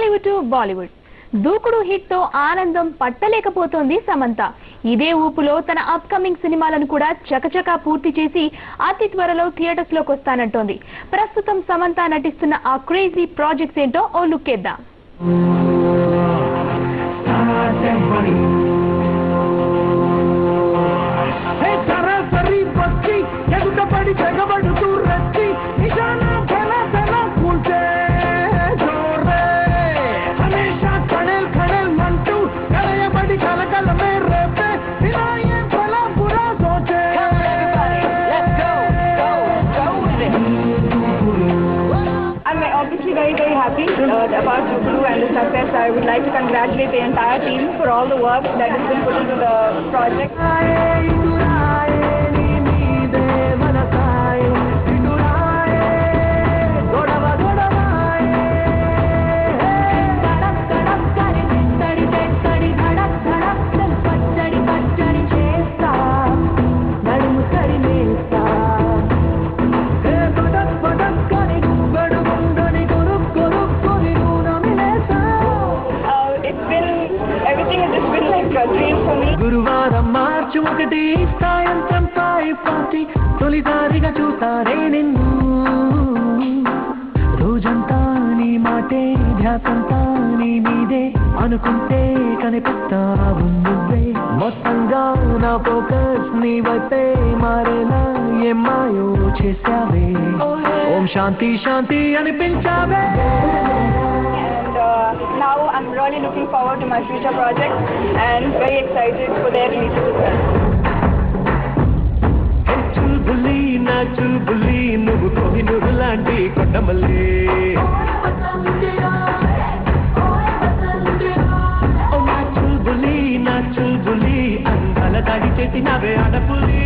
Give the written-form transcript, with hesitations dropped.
Tollywood to Bollywood దూకుడు hit తో ఆనందం పట్టలేకపోతోంది సమంత. ఇదే ఊపులో తన అప్కమింగ్ సినిమాలను కూడా చకచకా పూర్తి చేసి అతి త్వరలో థియేటర్స్ లోకి వస్తానంటోంది. ప్రస్తుతం సమంత నటిస్తున్న ఆ క్రేజీ ప్రాజెక్ట్స్ ఏంటో ఓ లుక్ వేద్దాం. Obviously very happy about Dukuru and the success. I would like to congratulate the entire team for all the work that has been put into the project. గురువారం మార్చి 1 సాయంత్రం 5:40 తొలిసారిగా చూసారే నిన్ను. రోజంతా నీ మాటే ధ్యాసంతా నీ మీదే అనుకుంటే కనిపిస్తావు నువ్వే. మొత్తంగా నా ఫోకస్ నీ వైపే మారేలా ఏమాయో చేశావే. ఓం శాంతి శాంతి అనిపించావే. Now I'm really looking forward to my future projects and very excited for their release as well. Chulbuli నా చుల్బులి నువ్వు కోహినూరు లాంటి కొండమల్లి. నా చుల్బులి అందాల దాడి చేసినవే ఆడపులి.